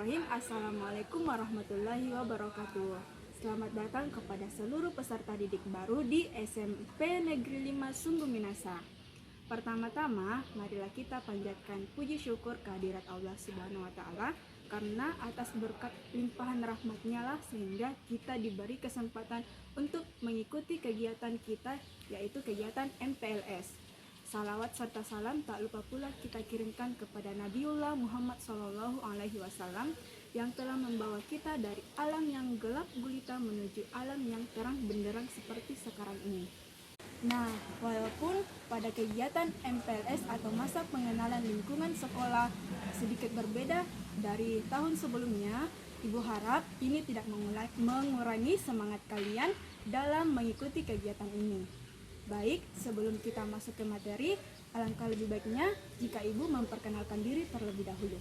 Bismillahirrahmanirrahim. Assalamualaikum warahmatullahi wabarakatuh. Selamat datang kepada seluruh peserta didik baru di SMP Negeri 5 Sungguh Minasa. Pertama-tama, marilah kita panjatkan puji syukur kehadirat Allah Subhanahu wa Ta'ala, karena atas berkat limpahan rahmat-Nya lah sehingga kita diberi kesempatan untuk mengikuti kegiatan kita, yaitu kegiatan MPLS. Salawat serta salam tak lupa pula kita kirimkan kepada Nabiullah Muhammad SAW yang telah membawa kita dari alam yang gelap gulita menuju alam yang terang benderang seperti sekarang ini. Nah, walaupun pada kegiatan MPLS atau masa pengenalan lingkungan sekolah sedikit berbeda dari tahun sebelumnya, Ibu harap ini tidak mengurangi semangat kalian dalam mengikuti kegiatan ini. Baik, sebelum kita masuk ke materi, alangkah lebih baiknya jika Ibu memperkenalkan diri terlebih dahulu.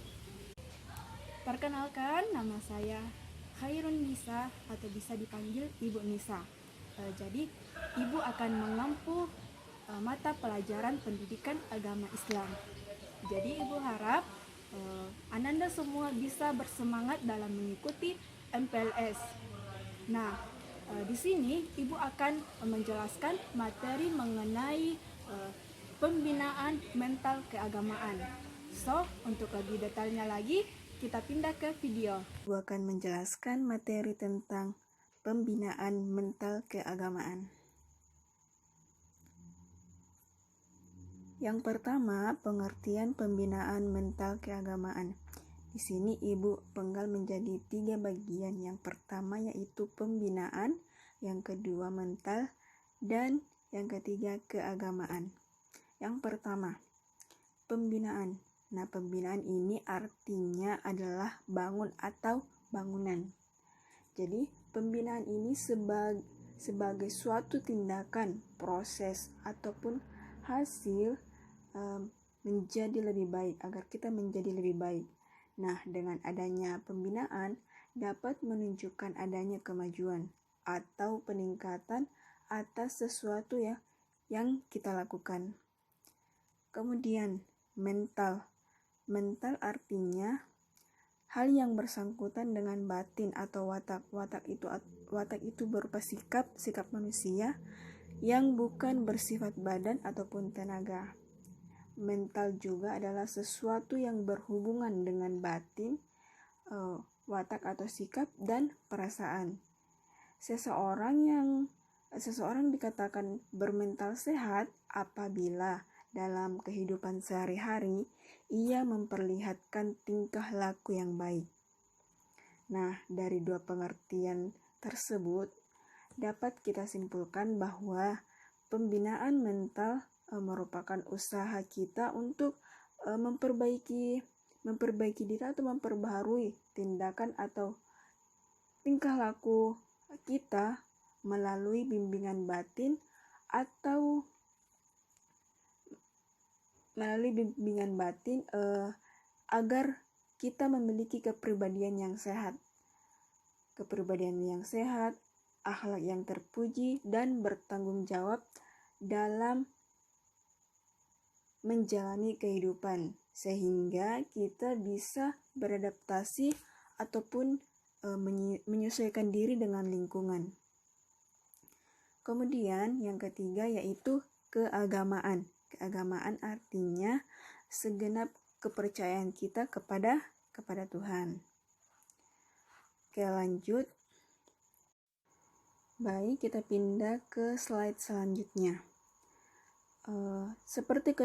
Perkenalkan, nama saya Khairun Nisa atau bisa dipanggil Ibu Nisa. Jadi, Ibu akan menempuh mata pelajaran pendidikan agama Islam. Jadi, Ibu harap Ananda semua bisa bersemangat dalam mengikuti MPLS. Nah, di sini Ibu akan menjelaskan materi mengenai pembinaan mental keagamaan. So, untuk lebih detailnya lagi, kita pindah ke video. Ibu akan menjelaskan materi tentang pembinaan mental keagamaan. Yang pertama, pengertian pembinaan mental keagamaan. Di sini Ibu penggal menjadi 3 bagian. Yang pertama yaitu pembinaan, yang kedua mental, dan yang ketiga keagamaan. Yang pertama, pembinaan. Nah, pembinaan ini artinya adalah bangun atau bangunan. Jadi, pembinaan ini sebagai suatu tindakan, proses, ataupun hasil menjadi lebih baik, agar kita menjadi lebih baik. Nah, dengan adanya pembinaan dapat menunjukkan adanya kemajuan atau peningkatan atas sesuatu yang kita lakukan. Kemudian, mental. Mental artinya hal yang bersangkutan dengan batin atau watak. Watak itu berupa sikap manusia yang bukan bersifat badan ataupun tenaga. Mental juga adalah sesuatu yang berhubungan dengan batin, watak atau sikap, dan perasaan. Seseorang dikatakan bermental sehat apabila dalam kehidupan sehari-hari ia memperlihatkan tingkah laku yang baik. Nah, dari 2 pengertian tersebut dapat kita simpulkan bahwa pembinaan mental merupakan usaha kita untuk memperbaiki diri atau memperbaharui tindakan atau tingkah laku kita melalui bimbingan batin atau agar kita memiliki kepribadian yang sehat. Kepribadian yang sehat, akhlak yang terpuji, dan bertanggung jawab dalam menjalani kehidupan, sehingga kita bisa beradaptasi ataupun menyesuaikan diri dengan lingkungan. Kemudian yang ketiga yaitu keagamaan. Keagamaan artinya segenap kepercayaan kita kepada Tuhan. Oke, lanjut. Baik, kita pindah ke slide selanjutnya. Seperti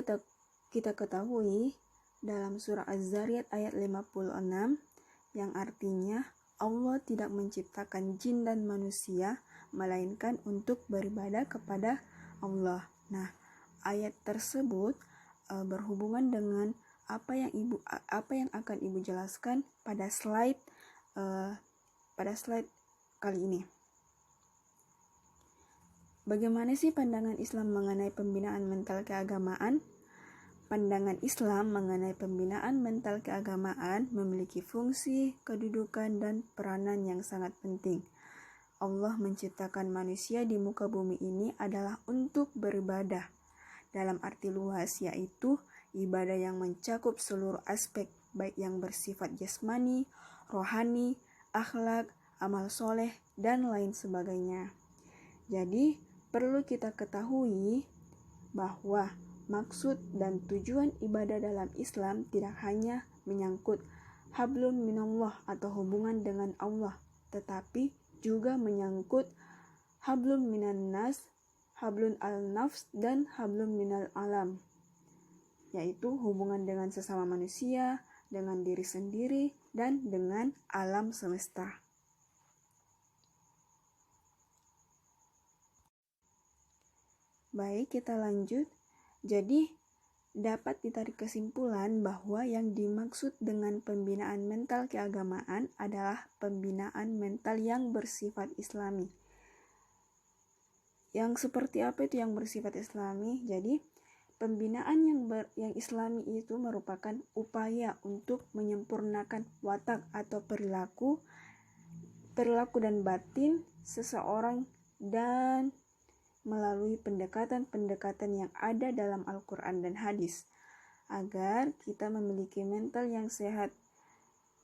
kita ketahui dalam surah Az-Zariyat ayat 56 yang artinya Allah tidak menciptakan jin dan manusia melainkan untuk beribadah kepada Allah. Nah, ayat tersebut berhubungan dengan apa yang akan Ibu jelaskan pada slide kali ini. Bagaimana sih pandangan Islam mengenai pembinaan mental keagamaan? Pandangan Islam mengenai pembinaan mental keagamaan memiliki fungsi, kedudukan, dan peranan yang sangat penting. Allah menciptakan manusia di muka bumi ini adalah untuk beribadah. Dalam arti luas, yaitu ibadah yang mencakup seluruh aspek baik yang bersifat jasmani, rohani, akhlak, amal soleh, dan lain sebagainya. Jadi, perlu kita ketahui bahwa maksud dan tujuan ibadah dalam Islam tidak hanya menyangkut hablum minallah atau hubungan dengan Allah, tetapi juga menyangkut hablum minan nas, hablun al-nafs, dan hablum minal alam, yaitu hubungan dengan sesama manusia, dengan diri sendiri, dan dengan alam semesta. Baik, kita lanjut. Jadi, dapat ditarik kesimpulan bahwa yang dimaksud dengan pembinaan mental keagamaan adalah pembinaan mental yang bersifat islami. Yang seperti apa itu yang bersifat islami? Jadi, pembinaan yang islami itu merupakan upaya untuk menyempurnakan watak atau perilaku dan batin seseorang dan melalui pendekatan-pendekatan yang ada dalam Al-Quran dan hadis, agar kita memiliki mental yang sehat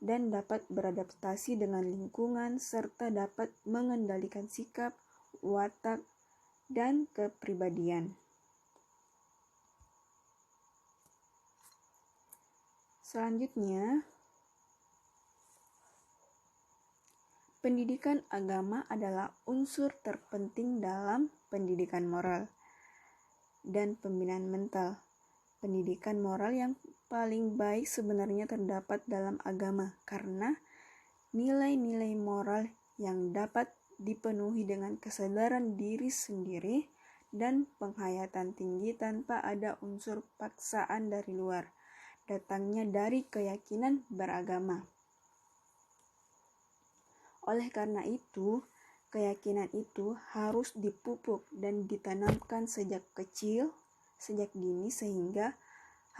dan dapat beradaptasi dengan lingkungan serta dapat mengendalikan sikap, watak, dan kepribadian. Selanjutnya, pendidikan agama adalah unsur terpenting dalam pendidikan moral dan pembinaan mental. Pendidikan moral yang paling baik sebenarnya terdapat dalam agama, karena nilai-nilai moral yang dapat dipenuhi dengan kesadaran diri sendiri dan penghayatan tinggi tanpa ada unsur paksaan dari luar, datangnya dari keyakinan beragama. Oleh karena itu, keyakinan itu harus dipupuk dan ditanamkan sejak kecil, sejak dini, sehingga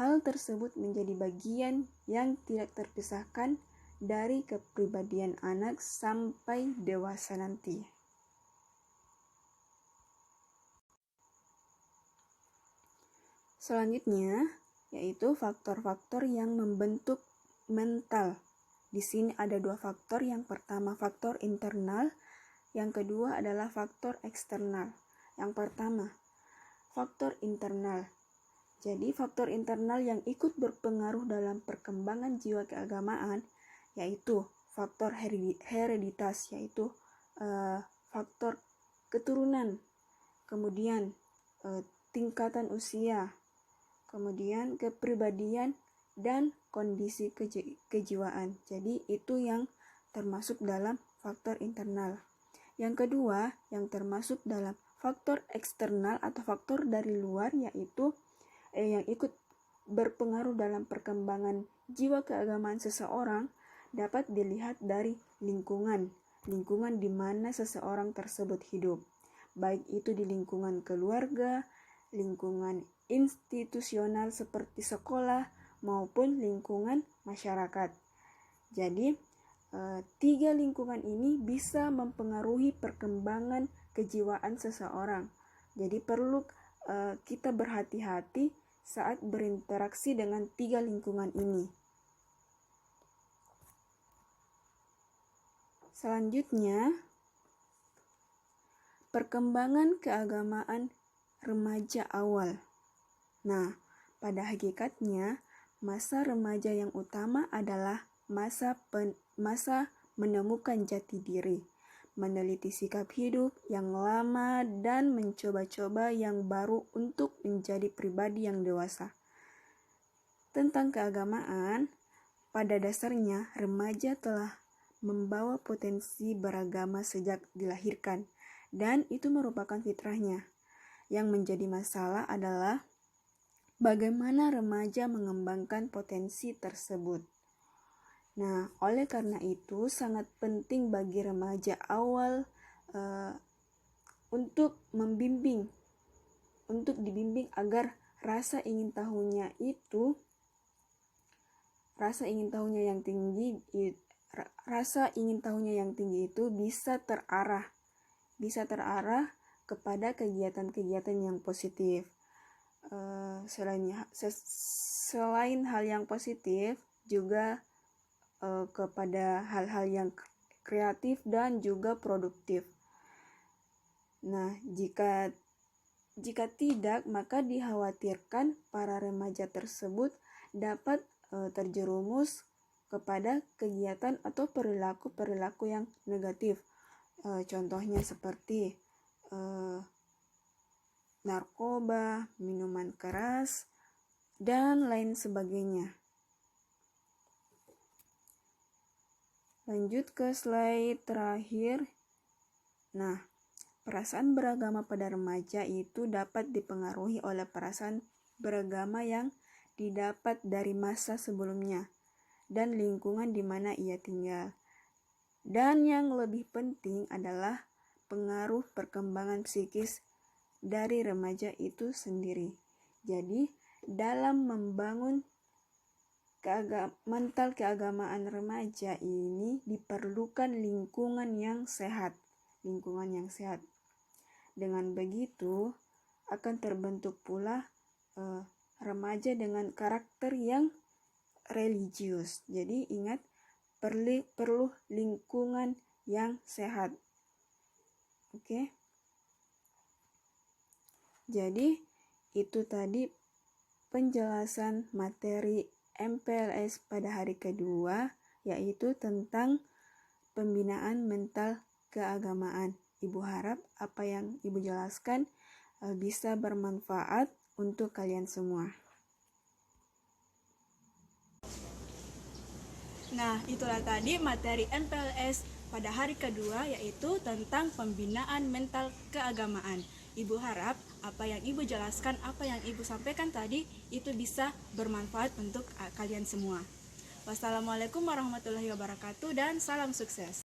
hal tersebut menjadi bagian yang tidak terpisahkan dari kepribadian anak sampai dewasa nanti. Selanjutnya, yaitu faktor-faktor yang membentuk mental. Di sini ada dua faktor. Yang pertama faktor internal, yang kedua adalah faktor eksternal. Yang pertama, faktor internal. Jadi faktor internal yang ikut berpengaruh dalam perkembangan jiwa keagamaan yaitu faktor hereditas, yaitu faktor keturunan, kemudian tingkatan usia, kemudian kepribadian dan kondisi kejiwaan. Jadi itu yang termasuk dalam faktor internal. Yang kedua, yang termasuk dalam faktor eksternal atau faktor dari luar, yaitu yang ikut berpengaruh dalam perkembangan jiwa keagamaan seseorang, dapat dilihat dari lingkungan di mana seseorang tersebut hidup, baik itu di lingkungan keluarga, lingkungan institusional seperti sekolah, maupun lingkungan masyarakat. Jadi, tiga lingkungan ini bisa mempengaruhi perkembangan kejiwaan seseorang. Jadi perlu kita berhati-hati saat berinteraksi dengan tiga lingkungan ini. Selanjutnya, perkembangan keagamaan remaja awal. Nah, pada hakikatnya, masa remaja yang utama adalah masa menemukan jati diri, meneliti sikap hidup yang lama, dan mencoba-coba yang baru untuk menjadi pribadi yang dewasa. Tentang keagamaan, pada dasarnya remaja telah membawa potensi beragama sejak dilahirkan, dan itu merupakan fitrahnya. Yang menjadi masalah adalah bagaimana remaja mengembangkan potensi tersebut. Nah, oleh karena itu sangat penting bagi remaja awal untuk dibimbing agar rasa ingin tahunya yang tinggi itu bisa terarah kepada kegiatan-kegiatan yang positif. Selain hal yang positif, juga kepada hal-hal yang kreatif dan juga produktif. Nah, jika tidak, maka dikhawatirkan para remaja tersebut dapat terjerumus kepada kegiatan atau perilaku yang negatif. Contohnya seperti narkoba, minuman keras, dan lain sebagainya. Lanjut ke slide terakhir. Nah, perasaan beragama pada remaja itu dapat dipengaruhi oleh perasaan beragama yang didapat dari masa sebelumnya dan lingkungan di mana ia tinggal. Dan yang lebih penting adalah pengaruh perkembangan psikis dari remaja itu sendiri. Jadi, dalam membangun mental keagamaan remaja ini diperlukan lingkungan yang sehat. Dengan begitu, akan terbentuk pula remaja dengan karakter yang religius. Jadi ingat, perlu lingkungan yang sehat. Oke. Jadi itu tadi penjelasan materi MPLS pada hari kedua, yaitu tentang pembinaan mental keagamaan. Ibu harap apa yang Ibu jelaskan bisa bermanfaat untuk kalian semua. Nah, itulah tadi materi MPLS pada hari kedua, yaitu tentang pembinaan mental keagamaan. Ibu harap apa yang Ibu jelaskan, apa yang Ibu sampaikan tadi, itu bisa bermanfaat untuk kalian semua. Wassalamualaikum warahmatullahi wabarakatuh dan salam sukses.